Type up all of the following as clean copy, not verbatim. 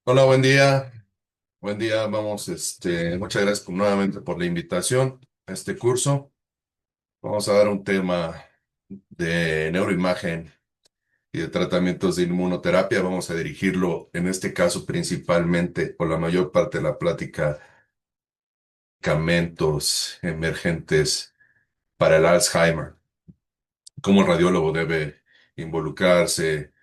Hola, buen día. Buen día. Vamos, muchas gracias nuevamente por la invitación a este curso. Vamos a dar un tema de neuroimagen y de tratamientos de inmunoterapia. Vamos a dirigirlo, en este caso, principalmente, por la mayor parte de la plática, medicamentos emergentes para el Alzheimer. Cómo el radiólogo debe involucrarse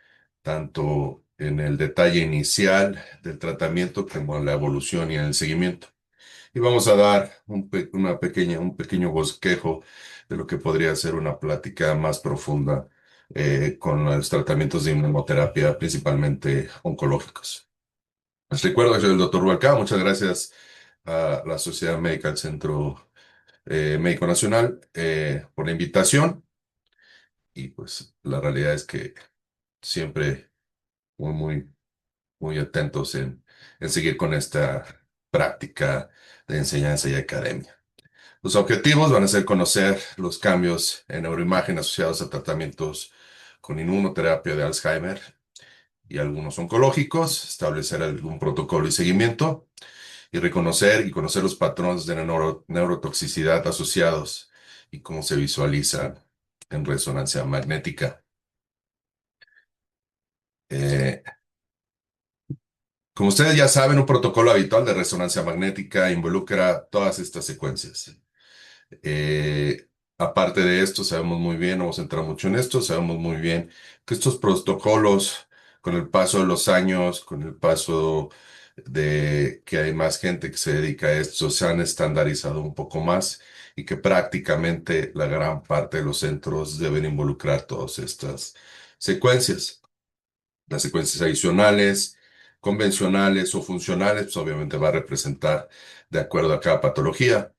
tanto en el detalle inicial del tratamiento como en la evolución y en el seguimiento. Y vamos a dar un pequeño bosquejo de lo que podría ser una plática más profunda con los tratamientos de inmunoterapia, principalmente oncológicos. Les recuerdo que soy el doctor Rualcaba. Muchas gracias a la Sociedad Médica del Centro Médico Nacional por la invitación. Y pues la realidad es que siempre muy, muy, muy atentos en seguir con esta práctica de enseñanza y academia. Los objetivos van a ser conocer los cambios en neuroimagen asociados a tratamientos con inmunoterapia de Alzheimer y algunos oncológicos, establecer algún protocolo y seguimiento y reconocer y conocer los patrones de neurotoxicidad asociados y cómo se visualizan en resonancia magnética. Eh, Como ustedes ya saben, un protocolo habitual de resonancia magnética involucra todas estas secuencias. Eh, Aparte de esto, sabemos muy bien, no vamos a entrar mucho en esto, sabemos muy bien que estos protocolos, con el paso de los años, con el paso de que hay más gente que se dedica a esto, se han estandarizado un poco más y que prácticamente la gran parte de los centros deben involucrar todas estas secuencias. Las secuencias adicionales, convencionales o funcionales, pues obviamente va a representar de acuerdo a cada patología.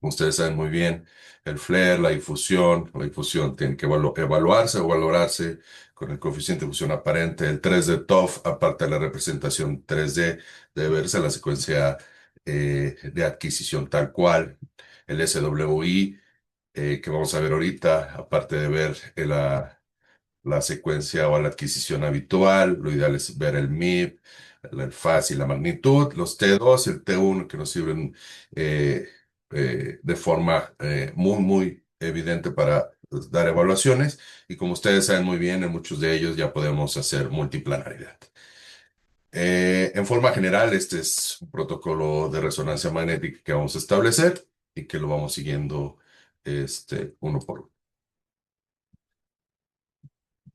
Como ustedes saben muy bien, el FLAIR, la difusión tiene que evaluarse o valorarse con el coeficiente de fusión aparente. El 3D TOF, aparte de la representación 3D, debe verse la secuencia de adquisición tal cual. El SWI, que vamos a ver ahorita, aparte de ver la secuencia o la adquisición habitual. Lo ideal es ver el MIP, el faz y la magnitud, los T2 y el T1 que nos sirven eh, de forma muy, muy evidente para pues, dar evaluaciones. Y como ustedes saben muy bien, en muchos de ellos ya podemos hacer multiplanaridad. En forma general, este es un protocolo de resonancia magnética que vamos a establecer y que lo vamos siguiendo uno por uno.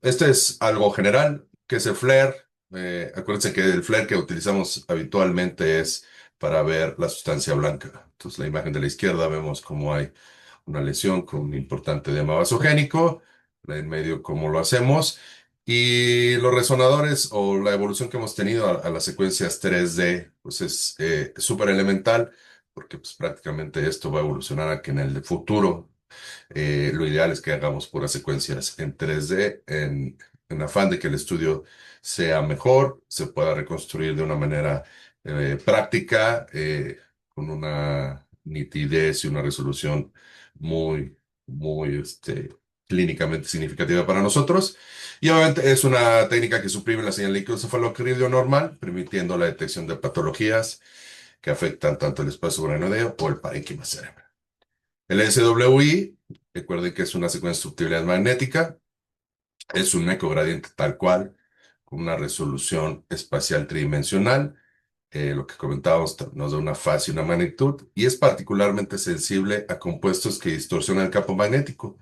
Este es algo general, que es el flare. Acuérdense que el flare que utilizamos habitualmente es para ver la sustancia blanca. Entonces, la imagen de la izquierda vemos cómo hay una lesión con un importante edema vasogénico, la en medio cómo lo hacemos, y los resonadores o la evolución que hemos tenido a las secuencias 3D, pues es súper elemental, porque pues, prácticamente esto va a evolucionar a que en el futuro lo ideal es que hagamos puras secuencias en 3D en afán de que el estudio sea mejor, se pueda reconstruir de una manera práctica, con una nitidez y una resolución muy, muy clínicamente significativa para nosotros. Y obviamente es una técnica que suprime la señal líquido-cefalocrinio normal, permitiendo la detección de patologías que afectan tanto el espacio subaracnoideo o el parénquima cerebral. El SWI, recuerden que es una secuencia de subtibilidad magnética, es un ecogradiente tal cual, con una resolución espacial tridimensional. Lo que comentábamos nos da una fase y una magnitud, y es particularmente sensible a compuestos que distorsionan el campo magnético.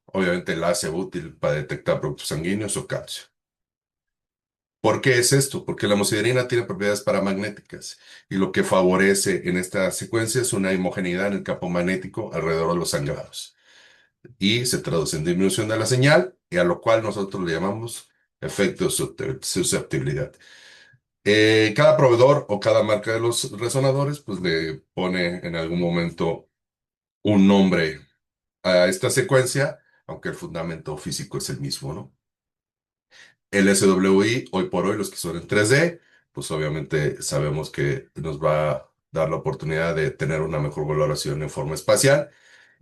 Obviamente la hace útil para detectar productos sanguíneos o calcio. ¿Por qué es esto? Porque la hemosiderina tiene propiedades paramagnéticas y lo que favorece en esta secuencia es una homogeneidad en el campo magnético alrededor de los sangrados y se traduce en disminución de la señal y a lo cual nosotros le llamamos efecto de susceptibilidad. Cada proveedor o cada marca de los resonadores pues le pone en algún momento un nombre a esta secuencia, aunque el fundamento físico es el mismo, ¿no? El SWI, hoy por hoy, los que son en 3D, pues obviamente sabemos que nos va a dar la oportunidad de tener una mejor valoración en forma espacial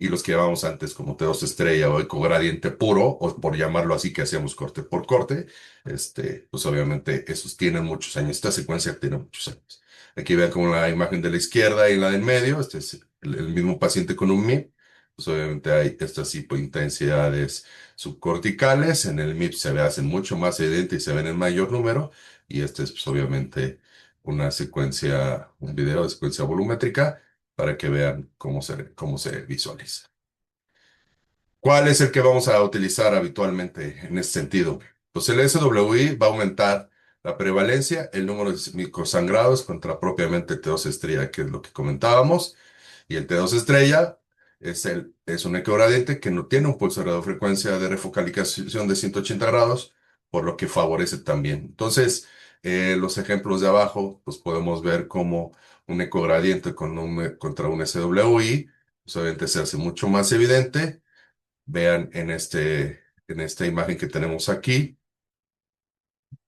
y los que llevábamos antes como T2 estrella o ecogradiente puro, o por llamarlo así, que hacíamos corte por corte, pues obviamente esos tienen muchos años. Esta secuencia tiene muchos años. Aquí vean como la imagen de la izquierda y la del medio, este es el mismo paciente con un MIP. Pues obviamente hay estas hipointensidades subcorticales. En el MIP se ve, hacen mucho más evidente y se ven en mayor número. Y este es pues, obviamente una secuencia, un video de secuencia volumétrica para que vean cómo se visualiza. ¿Cuál es el que vamos a utilizar habitualmente en este sentido? Pues el SWI va a aumentar la prevalencia, el número de microsangrados contra propiamente el T2 estrella, que es lo que comentábamos. Y el T2 estrella es un ecogradiente que no tiene un pulso de radiofrecuencia de refocalización de 180 grados, por lo que favorece también. Entonces, los ejemplos de abajo, pues podemos ver cómo un ecogradiente contra un SWI, pues obviamente se hace mucho más evidente. Vean en esta imagen que tenemos aquí,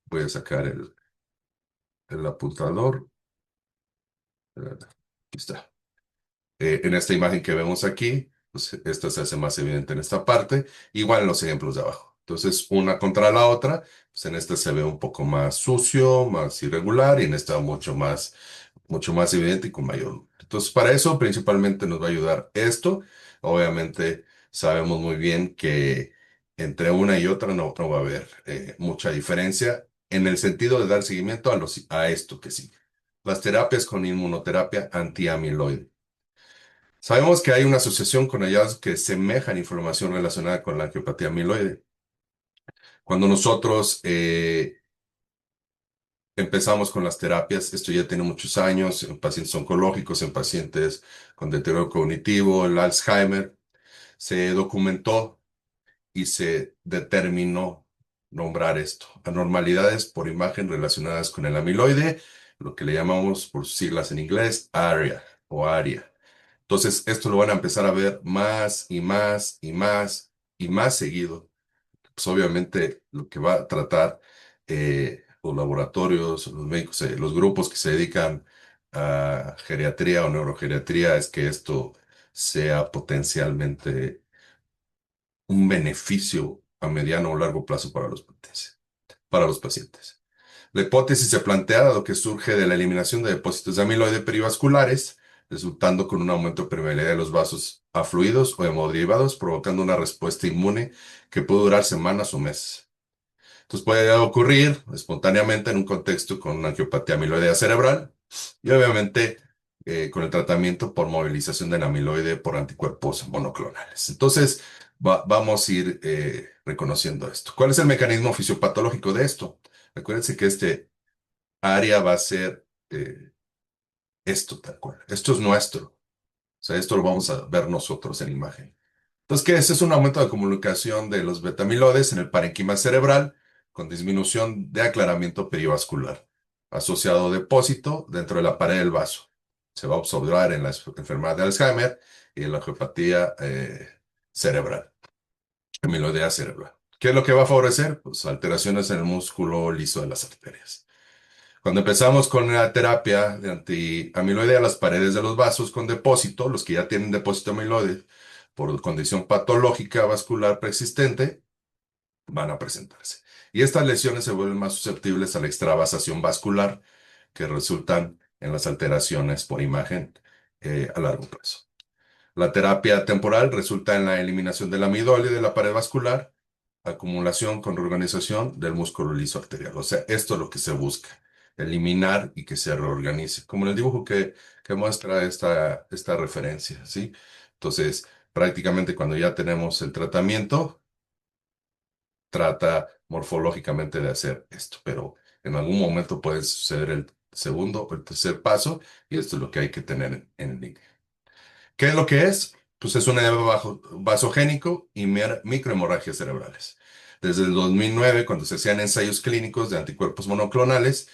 voy a sacar el apuntador. Aquí está. En esta imagen que vemos aquí, pues esta se hace más evidente en esta parte, igual en los ejemplos de abajo. Entonces, una contra la otra, pues en esta se ve un poco más sucio, más irregular, y en esta mucho más evidente y con mayor. Entonces, para eso principalmente nos va a ayudar esto. Obviamente, sabemos muy bien que entre una y otra no va a haber mucha diferencia en el sentido de dar seguimiento a esto que sigue. Las terapias con inmunoterapia antiamiloide. Sabemos que hay una asociación con hallazgos que semejan información relacionada con la angiopatía amiloide. Cuando nosotros empezamos con las terapias, esto ya tiene muchos años, en pacientes oncológicos, en pacientes con deterioro cognitivo, el Alzheimer, se documentó y se determinó nombrar esto, anormalidades por imagen relacionadas con el amiloide, lo que le llamamos por sus siglas en inglés, ARIA o ARIA. Entonces, esto lo van a empezar a ver más y más y más y más seguido. Pues obviamente lo que va a tratar los laboratorios, los médicos, los grupos que se dedican a geriatría o neurogeriatría es que esto sea potencialmente un beneficio a mediano o largo plazo para para los pacientes. La hipótesis se plantea dado que surge de la eliminación de depósitos de amiloide perivasculares, resultando con un aumento de permeabilidad de los vasos a fluidos o hemoderivados, provocando una respuesta inmune que puede durar semanas o meses. Entonces puede ocurrir espontáneamente en un contexto con una angiopatía amiloidea cerebral y obviamente con el tratamiento por movilización del amiloide por anticuerpos monoclonales. Entonces vamos a ir reconociendo esto. ¿Cuál es el mecanismo fisiopatológico de esto? Acuérdense que este área va a ser esto tal cual. Esto es nuestro. O sea, esto lo vamos a ver nosotros en imagen. Entonces, ¿qué es? Es un aumento de comunicación de los betamiloides en el parenquima cerebral con disminución de aclaramiento perivascular, asociado a depósito dentro de la pared del vaso. Se va a observar en la enfermedad de Alzheimer y en la geopatía cerebral, amiloidea cerebral. ¿Qué es lo que va a favorecer? Pues alteraciones en el músculo liso de las arterias. Cuando empezamos con la terapia de antiamiloidea, las paredes de los vasos con depósito, los que ya tienen depósito amiloide por condición patológica vascular preexistente, van a presentarse. Y estas lesiones se vuelven más susceptibles a la extravasación vascular que resultan en las alteraciones por imagen a largo plazo. La terapia temporal resulta en la eliminación del amiloide de la pared vascular, acumulación con reorganización del músculo liso arterial. O sea, esto es lo que se busca, eliminar y que se reorganice, como en el dibujo que muestra esta referencia, ¿sí? Entonces, prácticamente cuando ya tenemos el tratamiento, trata morfológicamente de hacer esto, pero en algún momento puede suceder el segundo o el tercer paso y esto es lo que hay que tener en línea. ¿Qué es lo que es? Pues es un edema vasogénico y microhemorragias cerebrales. Desde el 2009, cuando se hacían ensayos clínicos de anticuerpos monoclonales,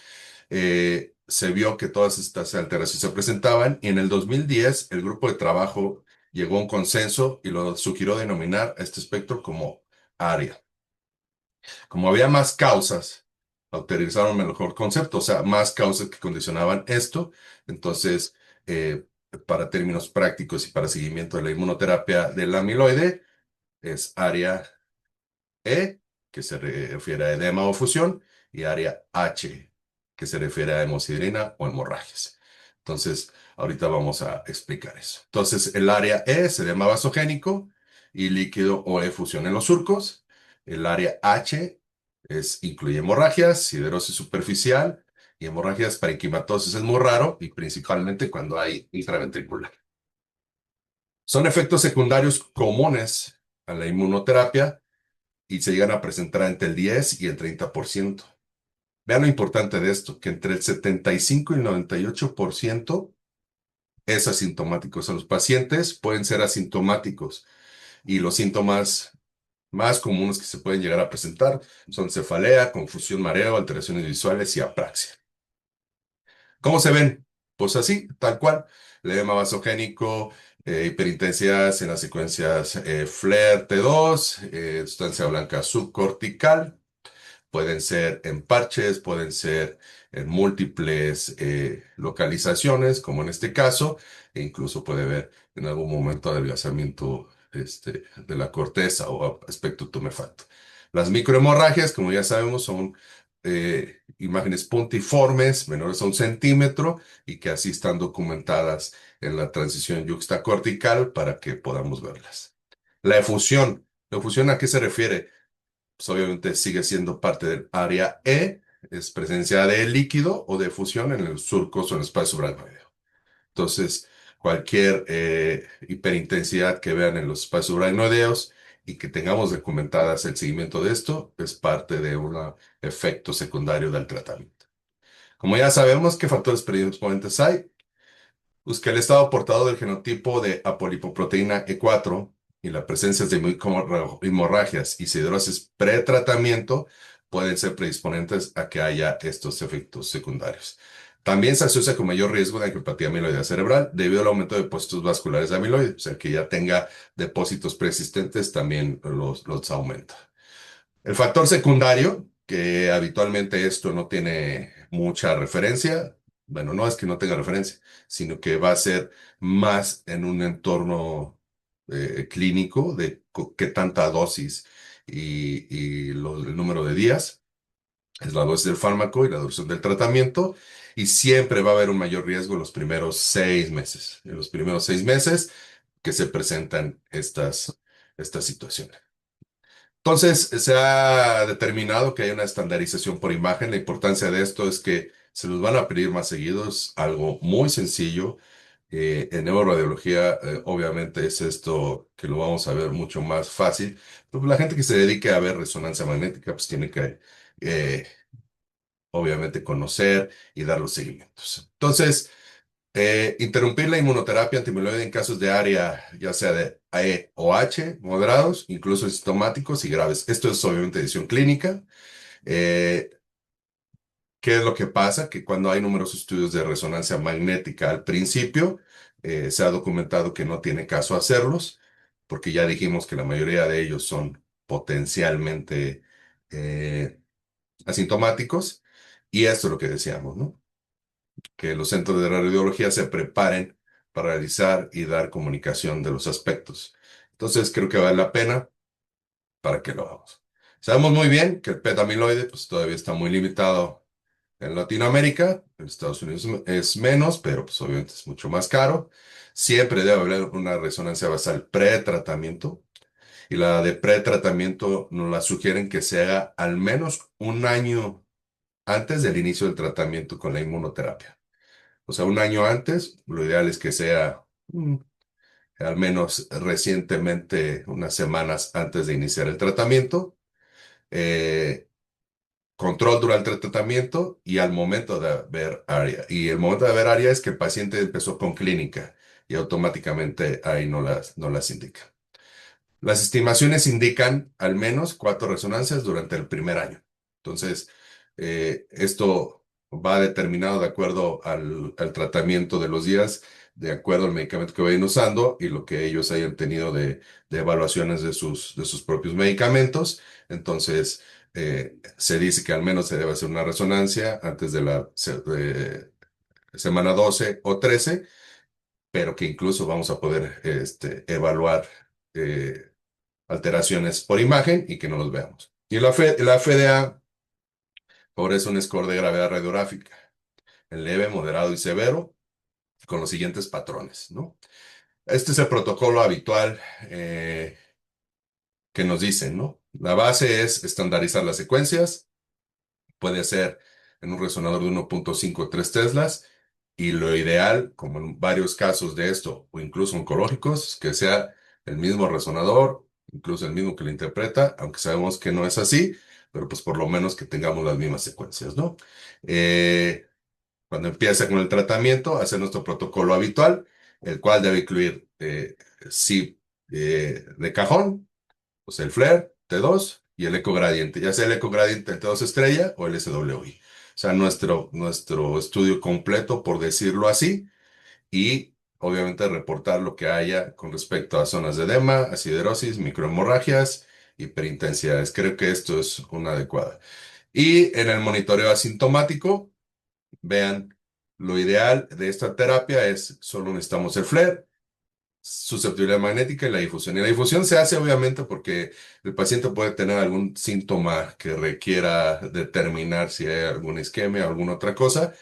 se vio que todas estas alteraciones se presentaban y en el 2010 el grupo de trabajo llegó a un consenso y lo sugirió denominar a este espectro como ARIA. Como había más causas, utilizaron el mejor concepto, o sea, más causas que condicionaban esto, entonces para términos prácticos y para seguimiento de la inmunoterapia del amiloide, es área E, que se refiere a edema o fusión, y área H, que se refiere a hemosiderina o hemorragias. Entonces, ahorita vamos a explicar eso. Entonces, el área E es edema vasogénico y líquido o efusión en los surcos. El área H incluye hemorragias, siderosis superficial y hemorragias parenquimatosis. Es muy raro y principalmente cuando hay intraventricular. Son efectos secundarios comunes a la inmunoterapia y se llegan a presentar entre el 10 y el 30%. Vean lo importante de esto, que entre el 75 y el 98% es asintomático. O sea, los pacientes pueden ser asintomáticos y los síntomas más comunes que se pueden llegar a presentar son cefalea, confusión, mareo, alteraciones visuales y apraxia. ¿Cómo se ven? Pues así, tal cual. El edema vasogénico, hiperintensidad en las secuencias FLAIR T2, sustancia blanca subcortical. Pueden ser en parches, pueden ser en múltiples localizaciones, como en este caso, e incluso puede haber en algún momento adelgazamiento de la corteza o aspecto tumefacto. Las microhemorragias, como ya sabemos, son imágenes puntiformes, menores a 1 centímetro, y que así están documentadas en la transición yuxtacortical para que podamos verlas. ¿La efusión a qué se refiere? Pues obviamente sigue siendo parte del área E, es presencia de líquido o de fusión en los surcos o en el espacio subaracnoideo. Entonces, cualquier hiperintensidad que vean en los espacios subaracnoideos y que tengamos documentadas el seguimiento de esto, es parte de un efecto secundario del tratamiento. Como ya sabemos, ¿qué factores predisponentes hay? Pues que el estado portador del genotipo de apolipoproteína E4 y la presencia de hemorragias y siderosis pretratamiento pueden ser predisponentes a que haya estos efectos secundarios. También se asocia con mayor riesgo de angiopatía amiloidea cerebral debido al aumento de depósitos vasculares de amiloide. O sea, que ya tenga depósitos preexistentes también los aumenta. El factor secundario, que habitualmente esto no tiene mucha referencia, bueno, no es que no tenga referencia, sino que va a ser más en un entorno clínico de qué tanta dosis y el número de días, es la dosis del fármaco y la duración del tratamiento, y siempre va a haber un mayor riesgo en los primeros 6 meses. En los primeros 6 meses que se presentan estas situaciones. Entonces, se ha determinado que hay una estandarización por imagen. La importancia de esto es que se los van a pedir más seguidos, algo muy sencillo. En neuroradiología, obviamente, es esto que lo vamos a ver mucho más fácil. Pero la gente que se dedique a ver resonancia magnética, pues tiene que, eh, obviamente, conocer y dar los seguimientos. Entonces, interrumpir la inmunoterapia antimiloide en casos de área, ya sea de E o H, moderados, incluso sintomáticos y graves. Esto es obviamente edición clínica. Eh, ¿Qué es lo que pasa? Que cuando hay numerosos estudios de resonancia magnética al principio, se ha documentado que no tiene caso hacerlos, porque ya dijimos que la mayoría de ellos son potencialmente asintomáticos, y esto es lo que decíamos, ¿no? Que los centros de radiología se preparen para realizar y dar comunicación de los aspectos. Entonces, creo que vale la pena para que lo hagamos. Sabemos muy bien que el PET-amiloide pues, todavía está muy limitado en Latinoamérica. En Estados Unidos es menos, pero pues, obviamente es mucho más caro. Siempre debe haber una resonancia basal pretratamiento. Y la de pretratamiento nos la sugieren que se haga al menos un año antes del inicio del tratamiento con la inmunoterapia. O sea, un año antes, lo ideal es que sea al menos recientemente, unas semanas antes de iniciar el tratamiento. eh, Control durante el tratamiento y al momento de ver área. Y el momento de ver área es que el paciente empezó con clínica y automáticamente ahí no las indica. Las estimaciones indican al menos 4 resonancias durante el primer año. Entonces, esto va determinado de acuerdo al tratamiento de los días, de acuerdo al medicamento que vayan usando y lo que ellos hayan tenido de evaluaciones de sus propios medicamentos. Entonces, se dice que al menos se debe hacer una resonancia antes de la semana 12 o 13 pero que incluso vamos a poder evaluar eh, alteraciones por imagen y que no los veamos. Y la FDA favorece un score de gravedad radiográfica en leve, moderado y severo con los siguientes patrones, ¿no? Este es el protocolo habitual que nos dicen, ¿no? La base es estandarizar las secuencias, puede ser en un resonador de 1,53 teslas, y lo ideal, como en varios casos de esto, o incluso oncológicos, que sea el mismo resonador, incluso el mismo que lo interpreta, aunque sabemos que no es así, pero pues por lo menos que tengamos las mismas secuencias, ¿no? Eh, Cuando empieza con el tratamiento, hacer nuestro protocolo habitual, el cual debe incluir, sí, de cajón, pues el FLAIR T2 y el ecogradiente, ya sea el ecogradiente el T2 estrella o el SWI. O sea, nuestro estudio completo, por decirlo así, y obviamente reportar lo que haya con respecto a zonas de edema, acidosis, microhemorragias, hiperintensidades. Creo que esto es una adecuada. Y en el monitoreo asintomático, vean, lo ideal de esta terapia es solo necesitamos el FLAIR, susceptibilidad magnética y la difusión. Y la difusión se hace obviamente porque el paciente puede tener algún síntoma que requiera determinar si hay alguna isquemia o alguna otra cosa,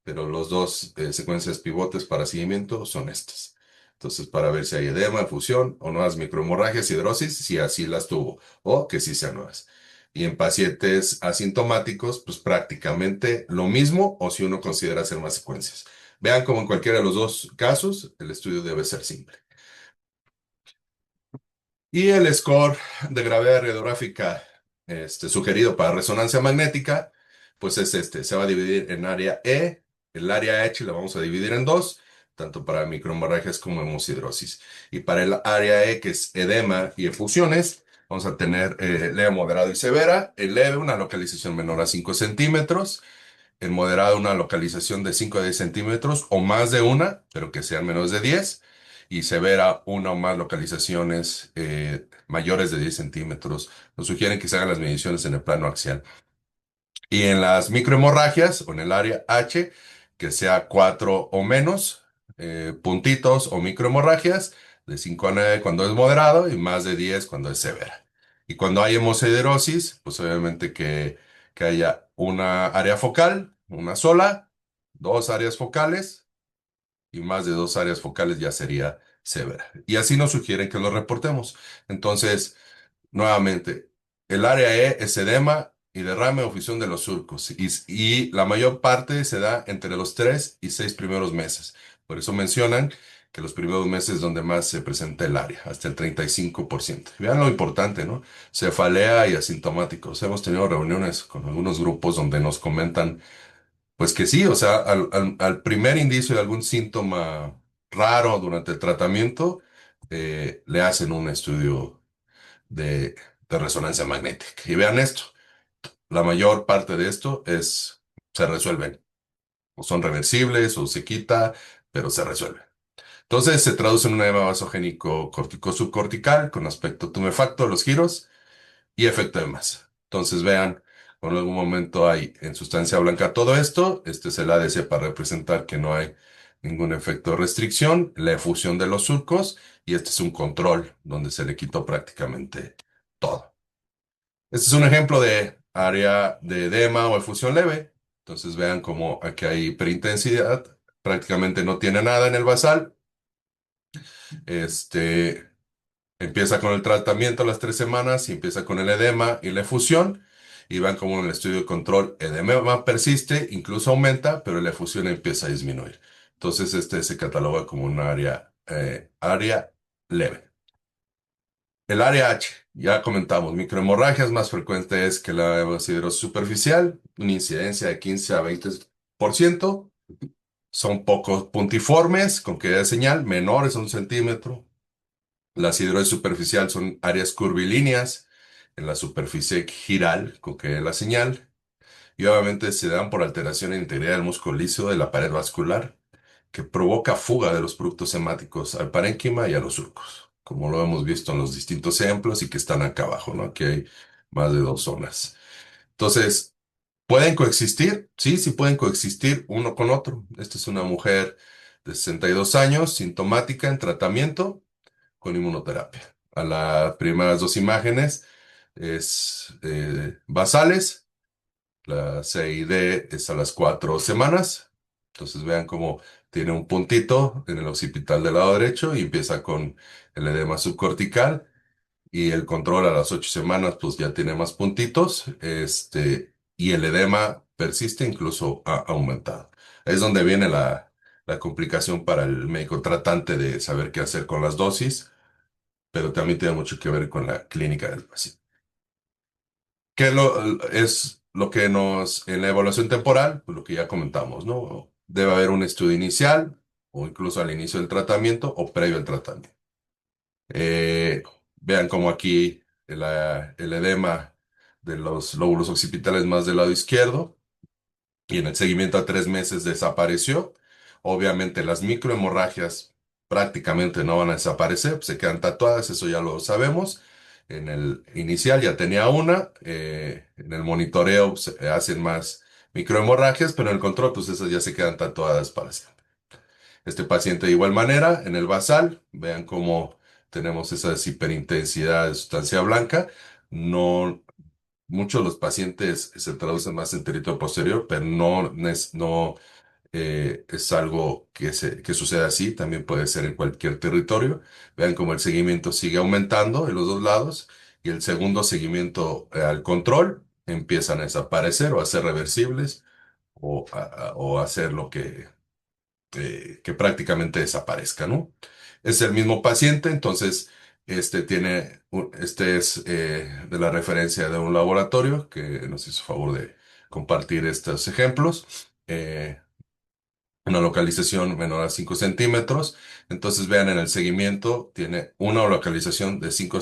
pero los dos secuencias pivotes para seguimiento son estas. Entonces, para ver si hay edema, fusión o nuevas microhemorragias, hidrosis, si así las tuvo, o que sí sean nuevas. Y en pacientes asintomáticos, pues prácticamente lo mismo, o si uno considera hacer más secuencias. Vean como en cualquiera de los dos casos, el estudio debe ser simple. Y el score de gravedad radiográfica sugerido para resonancia magnética, pues es este. Se va a dividir en área E. El área H la vamos a dividir en dos, tanto para microhemorragias como hemosidrosis. Y para el área E, que es edema y efusiones, vamos a tener leve, moderado y severa. El leve, una localización menor a 5 centímetros. El moderado, una localización de 5 a 10 centímetros o más de una, pero que sean menos de 10. Y severa, una o más localizaciones mayores de 10 centímetros. Nos sugieren que se hagan las mediciones en el plano axial. Y en las microhemorragias o en el área H, que sea 4 o menos puntitos o microhemorragias, de 5 a 9 cuando es moderado y más de 10 cuando es severa. Y cuando hay hemosiderosis, pues obviamente que haya una área focal, una sola, dos áreas focales y más de dos áreas focales ya sería severa. Y así nos sugieren que lo reportemos. Entonces, nuevamente, el área E es edema y derrame o fusión de los surcos y la mayor parte se da entre los 3 y 6 primeros meses. Por eso mencionan que los primeros meses es donde más se presenta el área, hasta el 35%. Vean lo importante, ¿no? Cefalea y asintomáticos. Hemos tenido reuniones con algunos grupos donde nos comentan, pues que sí, o sea, al primer indicio de algún síntoma raro durante el tratamiento, le hacen un estudio de resonancia magnética. Y vean esto, la mayor parte de esto se resuelven, o son reversibles, o se quita, pero se resuelve. Entonces se traduce en un edema vasogénico cortico subcortical con aspecto tumefacto, los giros y efecto de masa. Entonces vean, en algún momento hay en sustancia blanca todo esto, este es el ADC para representar que no hay ningún efecto de restricción, la efusión de los surcos, y este es un control donde se le quitó prácticamente todo. Este es un ejemplo de área de edema o efusión leve. Entonces vean cómo aquí hay hiperintensidad, prácticamente no tiene nada en el basal. Este empieza con el tratamiento a las 3 semanas y empieza con el edema y la efusión. Y vean cómo en el estudio de control edema persiste, incluso aumenta, pero la efusión empieza a disminuir. Entonces este se cataloga como un área leve. El área H, ya comentamos, microhemorragias más frecuentes que la hemosiderosis superficial, una incidencia de 15 a 20%. Son poco puntiformes, con caída de señal, menores a 1 centímetro. La acidosis superficial son áreas curvilíneas en la superficie giral, con caída de la señal. Y obviamente se dan por alteración en la integridad del músculo liso de la pared vascular, que provoca fuga de los productos hemáticos al parénquima y a los surcos, como lo hemos visto en los distintos ejemplos y que están acá abajo, ¿no? Aquí hay más de dos zonas. Entonces, ¿pueden coexistir? Sí, sí pueden coexistir uno con otro. Esta es una mujer de 62 años, sintomática, en tratamiento con inmunoterapia. A las primeras dos imágenes es basales, la CID es a las 4 semanas. Entonces vean cómo tiene un puntito en el occipital del lado derecho y empieza con el edema subcortical y el control a las 8 semanas pues ya tiene más puntitos, y el edema persiste, incluso ha aumentado. Es donde viene la complicación para el médico tratante de saber qué hacer con las dosis, pero también tiene mucho que ver con la clínica del paciente. Es lo que en la evaluación temporal, pues lo que ya comentamos, ¿no? Debe haber un estudio inicial o incluso al inicio del tratamiento o previo al tratamiento. Eh, Vean como aquí el edema de los lóbulos occipitales más del lado izquierdo y en el seguimiento a 3 meses desapareció. Obviamente las microhemorragias prácticamente no van a desaparecer, se quedan tatuadas, eso ya lo sabemos. En el inicial ya tenía una, en el monitoreo se hacen más microhemorragias, pero en el control pues esas ya se quedan tatuadas para siempre. Este paciente de igual manera, en el basal, vean cómo tenemos esa hiperintensidad de sustancia blanca. No, muchos de los pacientes se traducen más en territorio posterior, pero no es algo que sucede así, también puede ser en cualquier territorio. Vean cómo el seguimiento sigue aumentando en los dos lados y el segundo seguimiento al control empiezan a desaparecer o a ser reversibles o a hacer lo que prácticamente desaparezca, ¿no? Es el mismo paciente, entonces este es de la referencia de un laboratorio que nos hizo favor de compartir estos ejemplos. Una localización menor a 5 centímetros. Entonces vean en el seguimiento, tiene una localización de 5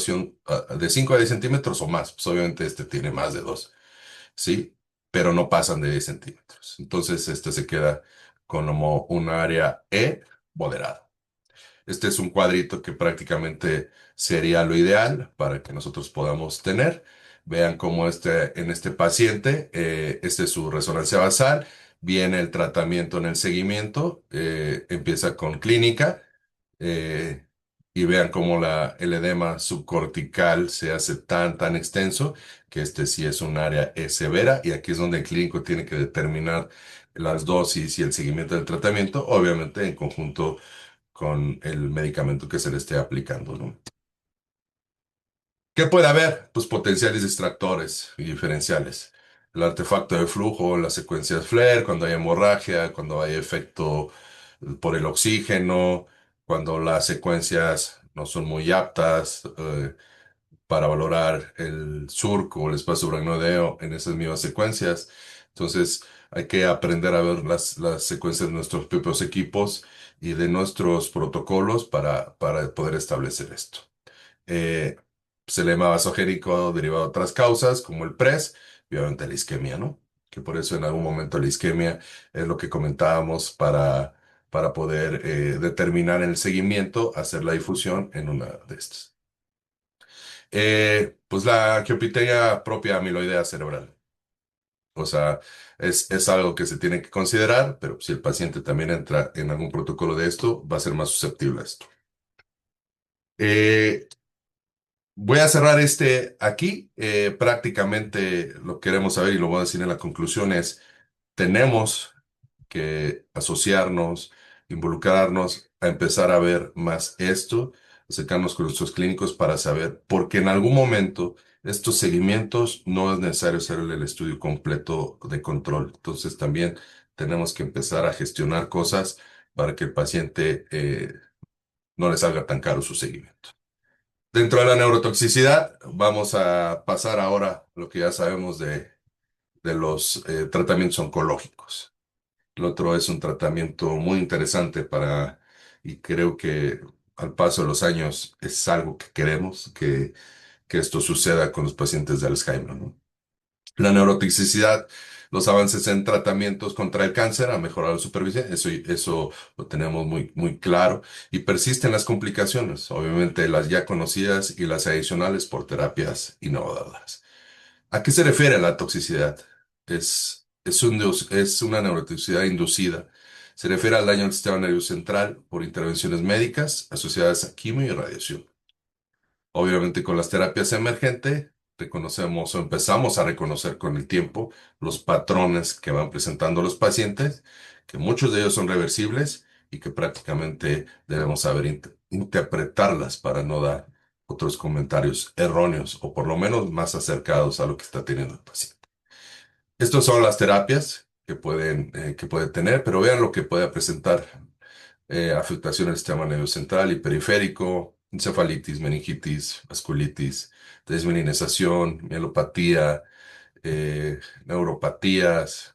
a 10 centímetros o más. Pues obviamente este tiene más de 2, ¿sí? Pero no pasan de 10 centímetros. Entonces este se queda como un área moderada. Este es un cuadrito que prácticamente sería lo ideal para que nosotros podamos tener. Vean cómo en este paciente, este es su resonancia basal, viene el tratamiento en el seguimiento, empieza con clínica, eh, y vean cómo el edema subcortical se hace tan extenso que este sí es un área severa y aquí es donde el clínico tiene que determinar las dosis y el seguimiento del tratamiento, obviamente en conjunto con el medicamento que se le esté aplicando, ¿no? ¿Qué puede haber? Pues potenciales distractores y diferenciales. El artefacto de flujo, las secuencias FLAIR, cuando hay hemorragia, cuando hay efecto por el oxígeno, cuando las secuencias no son muy aptas para valorar el surco o el espacio subaracnoideo en esas mismas secuencias. Entonces, hay que aprender a ver las secuencias de nuestros propios equipos y de nuestros protocolos para poder establecer esto. Eh, Selema vasogénico derivado de otras causas, como el PRES, y obviamente la isquemia, ¿no? Que por eso en algún momento la isquemia es lo que comentábamos para poder determinar en el seguimiento, hacer la difusión en una de estas. Pues la angiopatía propia amiloidea cerebral. O sea, es algo que se tiene que considerar, pero si el paciente también entra en algún protocolo de esto, va a ser más susceptible a esto. Eh, Voy a cerrar aquí. Prácticamente lo que queremos saber y lo voy a decir en la conclusión es, tenemos que asociarnos, involucrarnos, a empezar a ver más esto, acercarnos con nuestros clínicos para saber, porque en algún momento estos seguimientos no es necesario hacer el estudio completo de control. Entonces también tenemos que empezar a gestionar cosas para que el paciente no le salga tan caro su seguimiento. Dentro de la neurotoxicidad, vamos a pasar ahora a lo que ya sabemos de los tratamientos oncológicos. El otro es un tratamiento muy interesante y creo que al paso de los años es algo que queremos, que esto suceda con los pacientes de Alzheimer, ¿no? La neurotoxicidad, los avances en tratamientos contra el cáncer han mejorado la supervivencia, eso lo tenemos muy claro, y persisten las complicaciones, obviamente las ya conocidas y las adicionales por terapias innovadoras. ¿A qué se refiere la toxicidad? Es una neurotoxicidad inducida. Se refiere al daño al sistema nervioso central por intervenciones médicas asociadas a quimio y radiación. Obviamente con las terapias emergentes reconocemos o empezamos a reconocer con el tiempo los patrones que van presentando los pacientes, que muchos de ellos son reversibles y que prácticamente debemos saber interpretarlas para no dar otros comentarios erróneos o por lo menos más acercados a lo que está teniendo el paciente. Estas son las terapias que puede tener, pero vean lo que puede presentar afectación del sistema nervioso central y periférico, encefalitis, meningitis, vasculitis, desmielinización, mielopatía, neuropatías,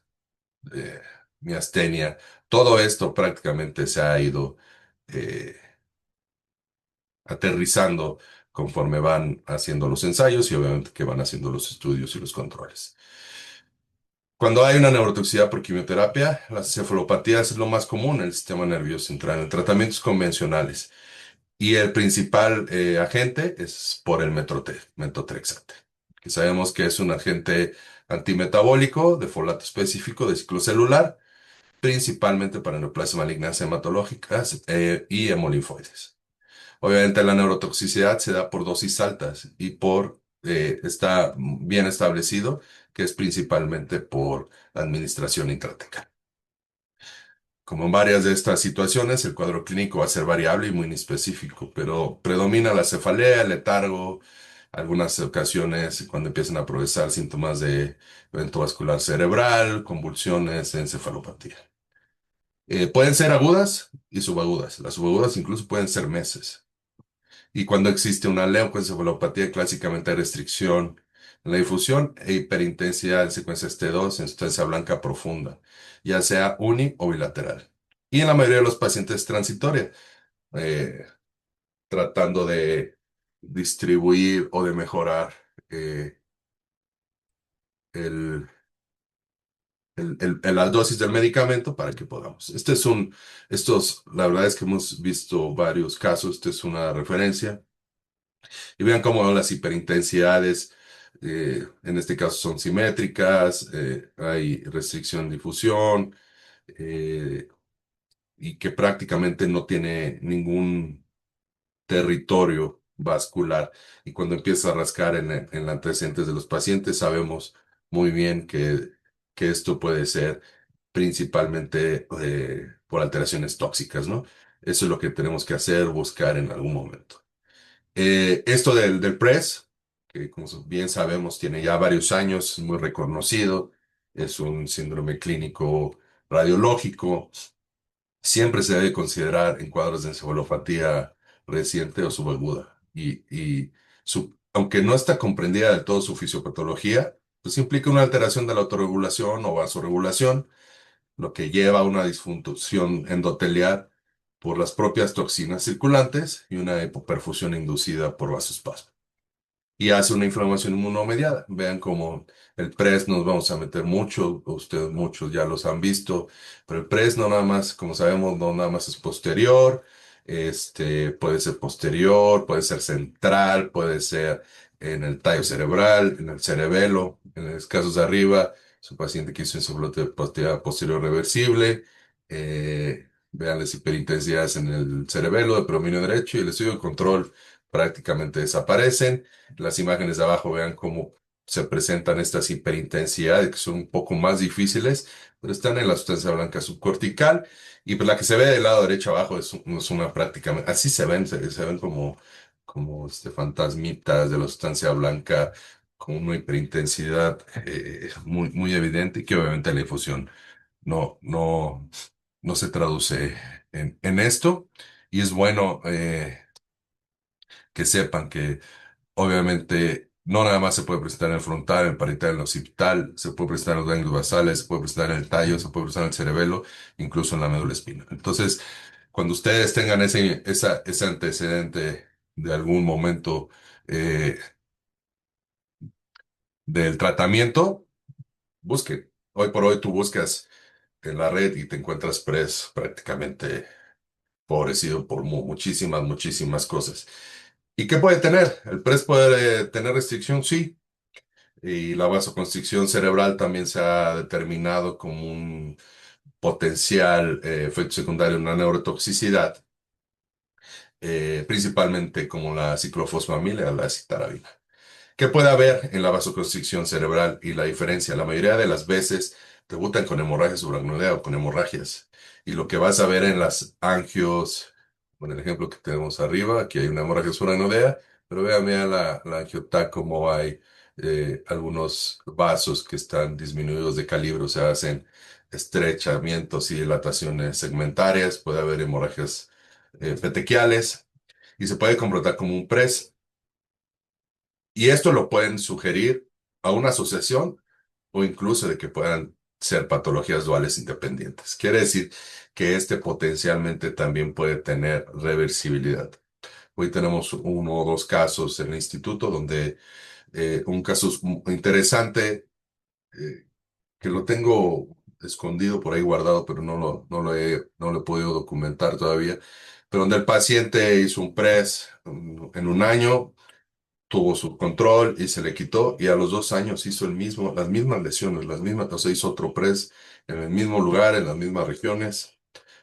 eh, miastenia. Todo esto prácticamente se ha ido eh, aterrizando conforme van haciendo los ensayos y obviamente que van haciendo los estudios y los controles. Cuando hay una neurotoxicidad por quimioterapia, las cefalopatías es lo más común en el sistema nervioso central en tratamientos convencionales. Y el principal agente es por el metotrexate, que sabemos que es un agente antimetabólico de folato específico de ciclo celular, principalmente para neoplasias malignas hematológicas y hemolinfoides. Obviamente la neurotoxicidad se da por dosis altas y está bien establecido que es principalmente por administración intratecal. Como en varias de estas situaciones, el cuadro clínico va a ser variable y muy inespecífico, pero predomina la cefalea, el letargo, algunas ocasiones cuando empiezan a progresar síntomas de evento vascular cerebral, convulsiones, encefalopatía. Pueden ser agudas y subagudas. Las subagudas incluso pueden ser meses. Y cuando existe una leucoencefalopatía, clásicamente hay restricción en la difusión e hiperintensidad en secuencias T2 en sustancia blanca profunda, ya sea uni o bilateral. Y en la mayoría de los pacientes transitoria, eh, tratando de distribuir o de mejorar eh, el, la dosis del medicamento para que podamos. La verdad es que hemos visto varios casos, esta es una referencia. Y vean cómo las hiperintensidades, en este caso son simétricas, hay restricción de difusión, eh, y que prácticamente no tiene ningún territorio vascular. Y cuando empieza a rascar en los antecedentes de los pacientes, sabemos muy bien que esto puede ser principalmente por alteraciones tóxicas, ¿no? Eso es lo que tenemos que hacer, buscar en algún momento. Esto del PRES, que como bien sabemos tiene ya varios años, es muy reconocido, es un síndrome clínico radiológico, siempre se debe considerar en cuadros de encefalopatía reciente o subaguda. Aunque no está comprendida del todo su fisiopatología, pues implica una alteración de la autorregulación o vasorregulación, lo que lleva a una disfunción endotelial por las propias toxinas circulantes y una hipoperfusión inducida por vasospasmo. Y hace una inflamación inmunomediada. Vean cómo el PRES nos vamos a meter mucho, ustedes muchos ya los han visto, pero el PRES no nada más, como sabemos, no nada más es posterior, puede ser posterior, puede ser central, puede ser en el tallo cerebral, en el cerebelo, en los casos de arriba, es un paciente que hizo encefalopatía posterior reversible, vean las hiperintensidades en el cerebelo de predominio derecho y el estudio de control prácticamente desaparecen. Las imágenes de abajo vean cómo se presentan estas hiperintensidades que son un poco más difíciles, pero están en la sustancia blanca subcortical. Y pues la que se ve del lado derecho abajo es una prácticamente, así se ven como fantasmitas de la sustancia blanca con una hiperintensidad muy evidente y que obviamente la difusión no, no, no se traduce en esto. Y es bueno que sepan que obviamente, no nada más se puede presentar en el frontal, en el parietal, en el occipital, se puede presentar en los ganglios basales, se puede presentar en el tallo, se puede presentar en el cerebelo, incluso en la médula espinal. Entonces, cuando ustedes tengan ese antecedente de algún momento eh, del tratamiento, busquen. Hoy por hoy tú buscas en la red y te encuentras prácticamente favorecido por muchísimas cosas. ¿Y qué puede tener? El PRES puede tener restricción, sí. Y la vasoconstricción cerebral también se ha determinado como potencial efecto secundario, una neurotoxicidad, principalmente como la ciclofosfamina o la citarabina. ¿Qué puede haber en la vasoconstricción cerebral y la diferencia? La mayoría de las veces debutan con hemorragias subaracnoidea o con hemorragias. Y lo que vas a ver en las angios, con el ejemplo que tenemos arriba, aquí hay una hemorragia subaracnoidea, pero vean la angiotac como hay algunos vasos que están disminuidos de calibre, o sea, hacen estrechamientos y dilataciones segmentarias, puede haber hemorragias petequiales y se puede comportar como un PRES. Y esto lo pueden sugerir a una asociación o incluso de que puedan ser patologías duales independientes. Quiere decir que este potencialmente también puede tener reversibilidad. Hoy tenemos uno o dos casos en el instituto donde un caso interesante que lo tengo escondido por ahí guardado, pero no lo he podido documentar todavía, pero donde el paciente hizo un PRES en un año, tuvo su control y se le quitó y a los 2 años hizo las mismas lesiones, las mismas, o sea, hizo otro press en el mismo lugar, en las mismas regiones,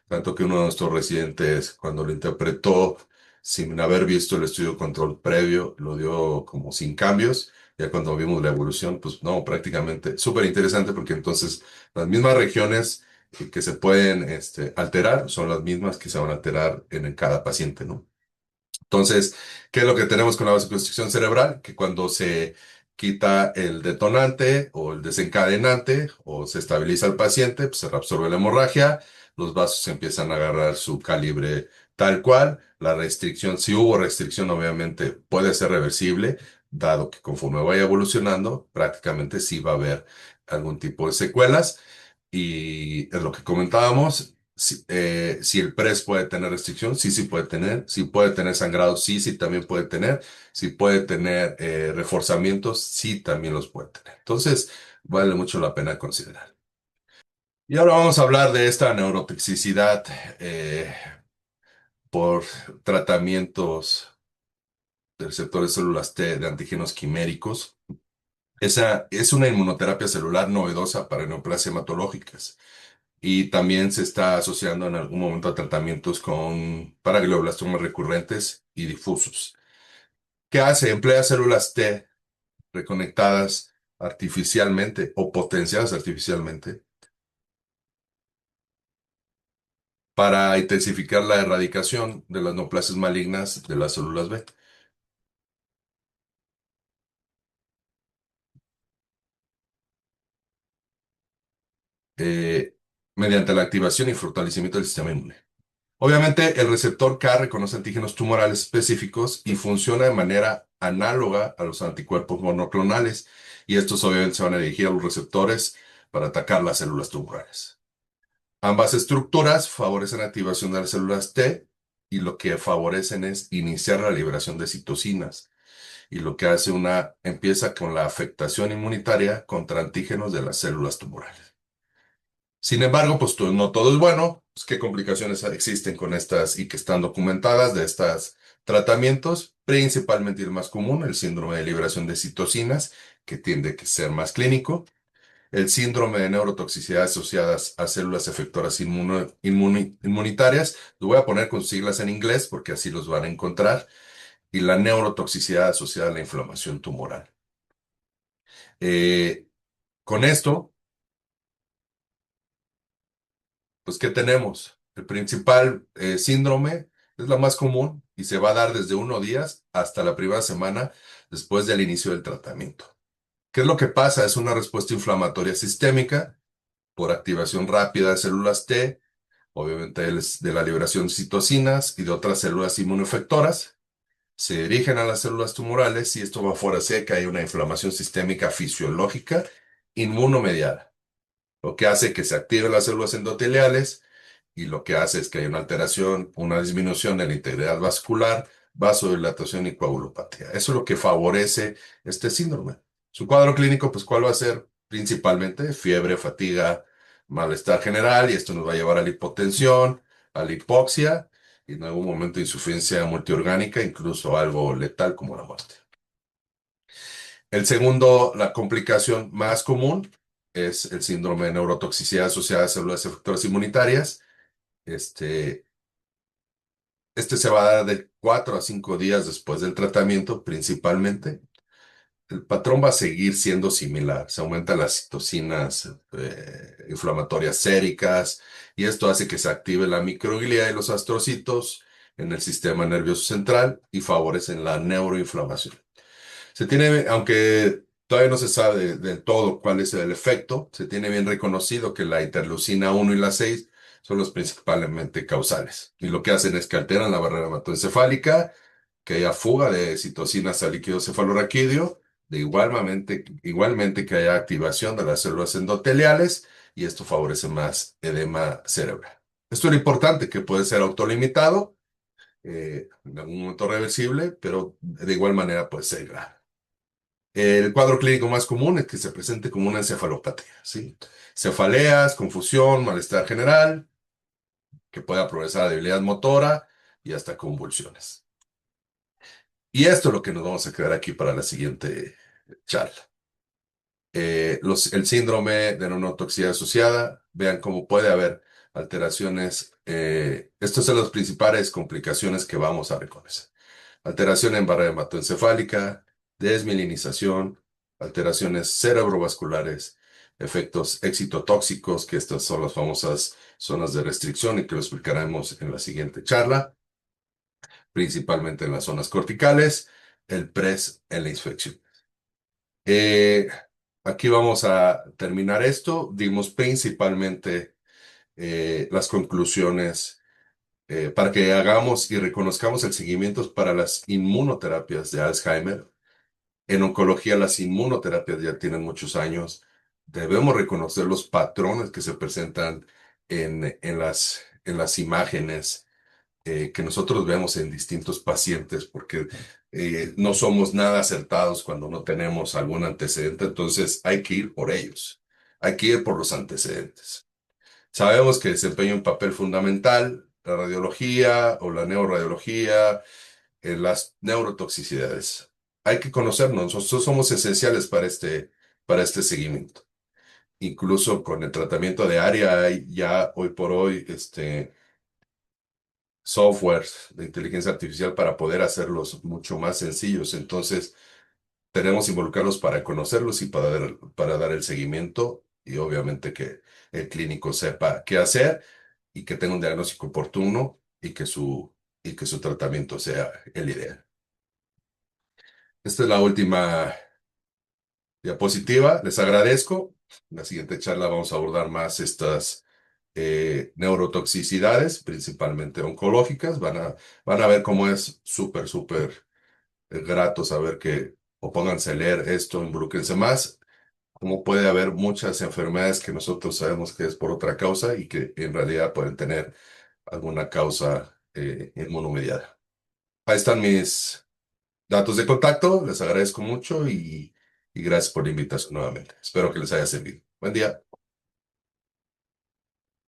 tanto que uno de nuestros residentes, cuando lo interpretó sin haber visto el estudio de control previo, lo dio como sin cambios. Ya cuando vimos la evolución, pues no, prácticamente súper interesante porque entonces las mismas regiones que se pueden alterar son las mismas que se van a alterar en cada paciente, ¿no? Entonces, ¿qué es lo que tenemos con la vasoconstricción cerebral? Que cuando se quita el detonante o el desencadenante o se estabiliza el paciente, pues se reabsorbe la hemorragia, los vasos empiezan a agarrar su calibre tal cual. La restricción, si hubo restricción, obviamente puede ser reversible, dado que conforme vaya evolucionando, prácticamente sí va a haber algún tipo de secuelas. Y es lo que comentábamos, si el PRES puede tener restricción, sí, sí puede tener, si puede tener sangrado, sí, sí también puede tener, si puede tener reforzamientos, sí también los puede tener. Entonces, vale mucho la pena considerar. Y ahora vamos a hablar de esta neurotoxicidad por tratamientos del receptor de células T de antígenos quiméricos. Esa es una inmunoterapia celular novedosa para neoplasias hematológicas. Y también se está asociando en algún momento a tratamientos para glioblastomas recurrentes y difusos. ¿Qué hace? Emplea células T reconectadas artificialmente o potenciadas artificialmente para intensificar la erradicación de las neoplasias malignas de las células B, eh, mediante la activación y fortalecimiento del sistema inmune. Obviamente, el receptor K reconoce antígenos tumorales específicos y funciona de manera análoga a los anticuerpos monoclonales, y estos obviamente se van a dirigir a los receptores para atacar las células tumorales. Ambas estructuras favorecen la activación de las células T y lo que favorecen es iniciar la liberación de citocinas, y lo que hace empieza con la afectación inmunitaria contra antígenos de las células tumorales. Sin embargo, pues no todo es bueno. Pues, ¿qué complicaciones existen con estas y que están documentadas de estos tratamientos? Principalmente el más común, el síndrome de liberación de citocinas, que tiende a ser más clínico. El síndrome de neurotoxicidad asociadas a células efectoras inmunitarias. Lo voy a poner con siglas en inglés porque así los van a encontrar. Y la neurotoxicidad asociada a la inflamación tumoral. Eh, con esto, pues, ¿qué tenemos? El principal síndrome es la más común y se va a dar desde 1 días hasta la primera semana después del inicio del tratamiento. ¿Qué es lo que pasa? Es una respuesta inflamatoria sistémica por activación rápida de células T, obviamente de la liberación de citocinas y de otras células inmunoefectoras. Se dirigen a las células tumorales y esto va a favorecer que hay una inflamación sistémica fisiológica inmunomediada, lo que hace que se activen las células endoteliales y lo que hace es que hay una alteración, una disminución de la integridad vascular, vasodilatación y coagulopatía. Eso es lo que favorece este síndrome. Su cuadro clínico, pues, ¿cuál va a ser? Principalmente fiebre, fatiga, malestar general, y esto nos va a llevar a la hipotensión, a la hipoxia y en algún momento insuficiencia multiorgánica, incluso algo letal como la muerte. El segundo, la complicación más común es el síndrome de neurotoxicidad asociada a células efectoras inmunitarias. Este, este se va a dar de 4 a 5 días después del tratamiento, principalmente. El patrón va a seguir siendo similar. Se aumentan las citocinas inflamatorias séricas y esto hace que se active la microglia y los astrocitos en el sistema nervioso central y favorecen la neuroinflamación. Se tiene, aunque todavía no se sabe del todo cuál es el efecto, se tiene bien reconocido que la interleucina 1 y la 6 son los principalmente causales. Y lo que hacen es que alteran la barrera hematoencefálica, que haya fuga de citocinas al líquido cefalorraquídeo, igualmente que haya activación de las células endoteliales, y esto favorece más edema cerebral. Esto es lo importante, que puede ser autolimitado, en algún momento reversible, pero de igual manera puede ser grave. El cuadro clínico más común es que se presente como una encefalopatía, ¿sí? Cefaleas, confusión, malestar general, que pueda progresar a debilidad motora y hasta convulsiones. Y esto es lo que nos vamos a quedar aquí para la siguiente charla. El síndrome de neurotoxicidad asociada, vean cómo puede haber alteraciones. Estas son las principales complicaciones que vamos a reconocer. Alteración en barrera hematoencefálica, desmielinización, alteraciones cerebrovasculares, efectos excitotóxicos, que estas son las famosas zonas de restricción y que lo explicaremos en la siguiente charla, principalmente en las zonas corticales, el PRES en la infección. Eh, Aquí vamos a terminar esto. Dimos principalmente las conclusiones para que hagamos y reconozcamos el seguimiento para las inmunoterapias de Alzheimer. En oncología, las inmunoterapias ya tienen muchos años. Debemos reconocer los patrones que se presentan en las imágenes que nosotros vemos en distintos pacientes, porque no somos nada acertados cuando no tenemos algún antecedente, entonces hay que ir por ellos, hay que ir por los antecedentes. Sabemos que desempeña un papel fundamental la radiología o la neuroradiología en las neurotoxicidades. Hay que conocernos, nosotros somos esenciales para este seguimiento. Incluso con el tratamiento de área hay ya hoy por hoy software de inteligencia artificial para poder hacerlos mucho más sencillos. Entonces, tenemos que involucrarlos para conocerlos y para dar el seguimiento y obviamente que el clínico sepa qué hacer y que tenga un diagnóstico oportuno y que su tratamiento sea el ideal. Esta es la última diapositiva. Les agradezco. En la siguiente charla vamos a abordar más estas neurotoxicidades, principalmente oncológicas. Van a ver cómo es súper, súper grato saber o pónganse a leer esto, involúquense más, cómo puede haber muchas enfermedades que nosotros sabemos que es por otra causa y que en realidad pueden tener alguna causa inmunomediada. Ahí están mis datos de contacto, les agradezco mucho y gracias por la invitación nuevamente. Espero que les haya servido. Buen día.